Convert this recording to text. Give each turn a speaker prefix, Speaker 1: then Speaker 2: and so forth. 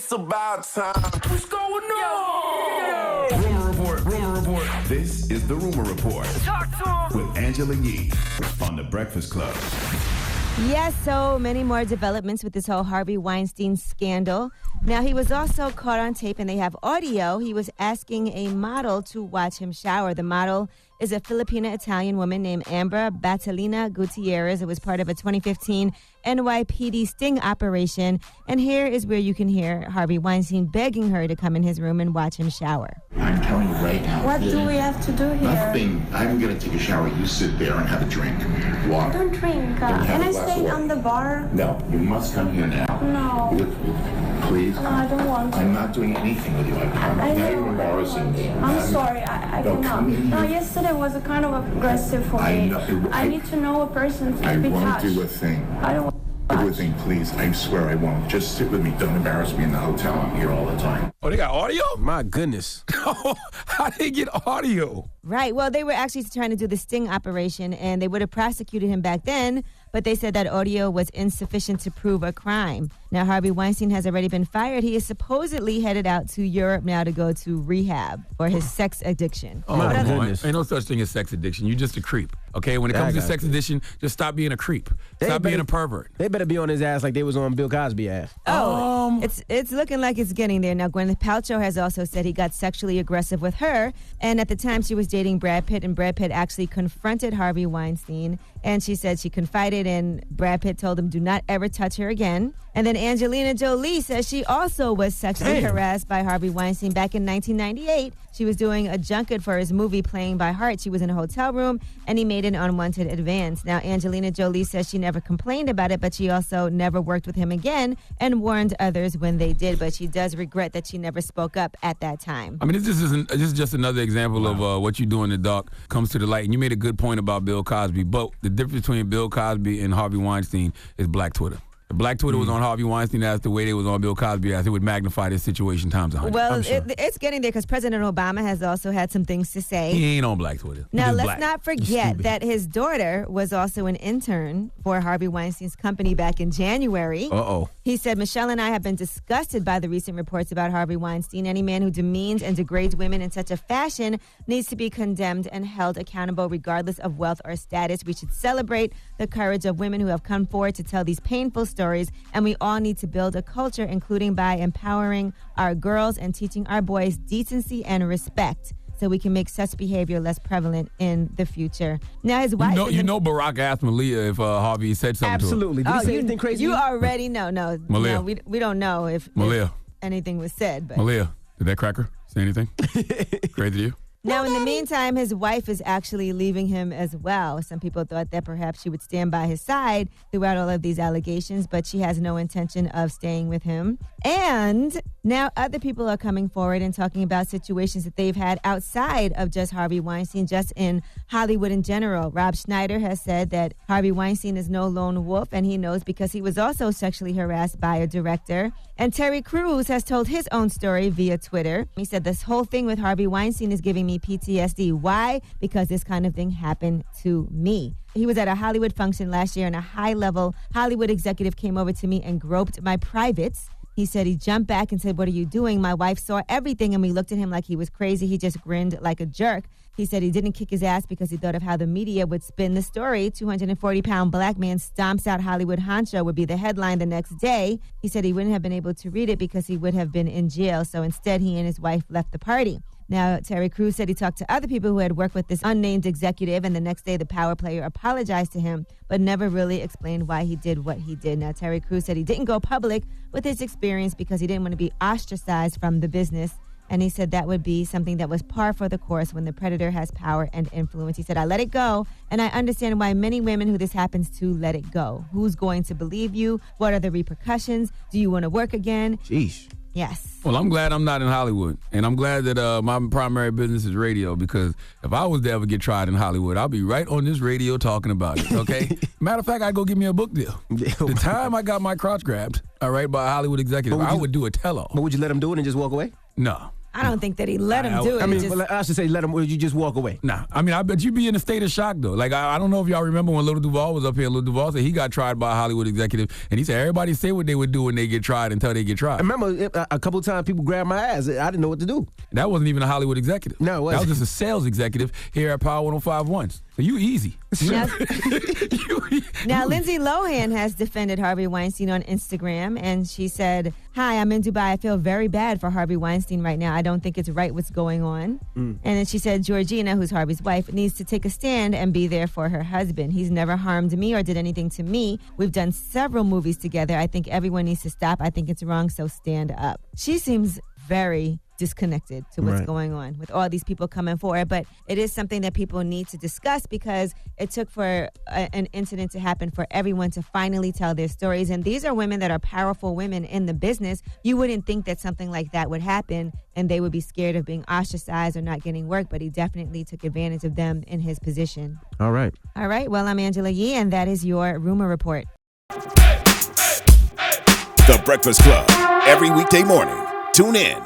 Speaker 1: It's about time. What's going on?
Speaker 2: Rumor report. This is the Rumor Report.
Speaker 1: Talk to him.
Speaker 2: With Angela Yee on The Breakfast Club.
Speaker 3: Yes, so many more developments with this whole Harvey Weinstein scandal. Now, he was also caught on tape, and they have audio. He was asking a model to watch him shower. The model is a Filipina-Italian woman named Amber Batalina Gutierrez. It was part of a 2015 NYPD sting operation. And here is where you can hear Harvey Weinstein begging her to come in his room and watch him shower.
Speaker 4: I'm telling you right now.
Speaker 5: What do we have to do here?
Speaker 4: Nothing. I'm going to take a shower. You sit there and have a drink. Water.
Speaker 5: I don't drink. And I stayed on the bar.
Speaker 4: No, you must come here now.
Speaker 5: No.
Speaker 4: Please.
Speaker 5: No, I don't want to.
Speaker 4: I'm not doing anything with you. Now you're embarrassing me.
Speaker 5: I'm sorry. I cannot. No, yesterday was a kind of aggressive for me. I need to know a person to be touched.
Speaker 4: I won't do a thing.
Speaker 5: I don't want
Speaker 4: Do a thing, please. I swear I won't. Just sit with me. Don't embarrass me in the hotel. I'm here all the time.
Speaker 6: Oh, they got audio?
Speaker 7: My goodness.
Speaker 6: How did they get audio?
Speaker 3: Right. Well, they were actually trying to do the sting operation, and they would have prosecuted him back then, but they said that audio was insufficient to prove a crime. Now, Harvey Weinstein has already been fired. He is supposedly headed out to Europe now to go to rehab for his sex addiction.
Speaker 6: Oh, my goodness. Ain't no such thing as sex addiction. You're just a creep. Okay? When it comes to sex addiction, just stop being a creep. Stop being a pervert.
Speaker 7: They better be on his ass like they was on Bill Cosby's ass.
Speaker 3: It's looking like it's getting there. Now, Gwyneth Paltrow has also said he got sexually aggressive with her, and at the time she was dating Brad Pitt, and Brad Pitt actually confronted Harvey Weinstein, and she said she confided, and Brad Pitt told him, do not ever touch her again. And then Angelina Jolie says she also was sexually harassed by Harvey Weinstein back in 1998. She was doing a junket for his movie Playing by Heart. She was in a hotel room, and he made an unwanted advance. Now, Angelina Jolie says she never complained about it, but she also never worked with him again and warned others when they did. But she does regret that she never spoke up at that time.
Speaker 6: I mean, this is just another example of what you do in the dark comes to the light. And you made a good point about Bill Cosby, but the difference between Bill Cosby and Harvey Weinstein is Black Twitter. If Black Twitter was on Harvey Weinstein as the way they was on Bill Cosby as, it would magnify this situation times 100.
Speaker 3: Well, it's getting there because President Obama has also had some things to say.
Speaker 6: He ain't on Black Twitter.
Speaker 3: Now, let's not forget that his daughter was also an intern for Harvey Weinstein's company back in January. He said, Michelle and I have been disgusted by the recent reports about Harvey Weinstein. Any man who demeans and degrades women in such a fashion needs to be condemned and held accountable regardless of wealth or status. We should celebrate the courage of women who have come forward to tell these painful stories, and we all need to build a culture, including by empowering our girls and teaching our boys decency and respect, so we can make such behavior less prevalent in the future. Now, his wife...
Speaker 6: You know Barack asked Malia if Harvey said something
Speaker 7: Absolutely.
Speaker 6: to her.
Speaker 7: Did he say anything crazy?
Speaker 3: You already know. No,
Speaker 6: Malia.
Speaker 3: No, we don't know if anything was said. But
Speaker 6: Malia, did that cracker say anything crazy to you?
Speaker 3: Now, in the meantime, his wife is actually leaving him as well. Some people thought that perhaps she would stand by his side throughout all of these allegations, but she has no intention of staying with him. And now other people are coming forward and talking about situations that they've had outside of just Harvey Weinstein, just in Hollywood in general. Rob Schneider has said that Harvey Weinstein is no lone wolf, and he knows because he was also sexually harassed by a director. And Terry Crews has told his own story via Twitter. He said, this whole thing with Harvey Weinstein is giving me PTSD. Why? Because this kind of thing happened to me. He was at a Hollywood function last year, and a high-level Hollywood executive came over to me and groped my privates. He said he jumped back and said, what are you doing? My wife saw everything, and we looked at him like he was crazy. He just grinned like a jerk. He said he didn't kick his ass because he thought of how the media would spin the story. 240-pound black man stomps out Hollywood honcho would be the headline the next day. He said he wouldn't have been able to read it because he would have been in jail. So instead, he and his wife left the party. Now, Terry Crews said he talked to other people who had worked with this unnamed executive, and the next day the power player apologized to him, but never really explained why he did what he did. Now, Terry Crews said he didn't go public with his experience because he didn't want to be ostracized from the business. And he said that would be something that was par for the course when the predator has power and influence. He said, I let it go, and I understand why many women who this happens to let it go. Who's going to believe you? What are the repercussions? Do you want to work again?
Speaker 7: Jeez.
Speaker 3: Yes.
Speaker 6: Well, I'm glad I'm not in Hollywood, and I'm glad that my primary business is radio, because if I was to ever get tried in Hollywood, I'll be right on this radio talking about it, okay? Matter of fact, I'd go get me a book deal. The time I got my crotch grabbed, all right, by a Hollywood executive, I would do a tell-all.
Speaker 7: But would you let him do it and just walk away?
Speaker 6: No.
Speaker 3: I don't think that he let him do it.
Speaker 7: I mean,
Speaker 3: Just-
Speaker 7: well, I should say let him, or you just walk away.
Speaker 6: Nah, I mean, I bet you be in a state of shock, though. Like, I don't know if y'all remember when Lil Duval was up here. Lil Duval said he got tried by a Hollywood executive, and he said everybody say what they would do when they get tried until they get tried.
Speaker 7: I remember a couple of times people grabbed my ass. I didn't know what to do.
Speaker 6: That wasn't even a Hollywood executive.
Speaker 7: No, it wasn't.
Speaker 6: That was just a sales executive here at Power 105.1. So you easy.
Speaker 3: Now, Lindsay Lohan has defended Harvey Weinstein on Instagram, and she said, "Hi, I'm in Dubai. I feel very bad for Harvey Weinstein right now. I don't think it's right what's going on." And then she said, "Georgina, who's Harvey's wife, needs to take a stand and be there for her husband. He's never harmed me or did anything to me. We've done several movies together. I think everyone needs to stop. I think it's wrong, so stand up." She seems very disconnected to what's going on with all these people coming forward, but it is something that people need to discuss because it took for an incident to happen for everyone to finally tell their stories, and these are women that are powerful women in the business. You wouldn't think that something like that would happen and they would be scared of being ostracized or not getting work, but he definitely took advantage of them in his position.
Speaker 7: All right.
Speaker 3: Well, I'm Angela Yee, and that is your Rumor Report.
Speaker 8: The Breakfast Club. Every weekday morning. Tune in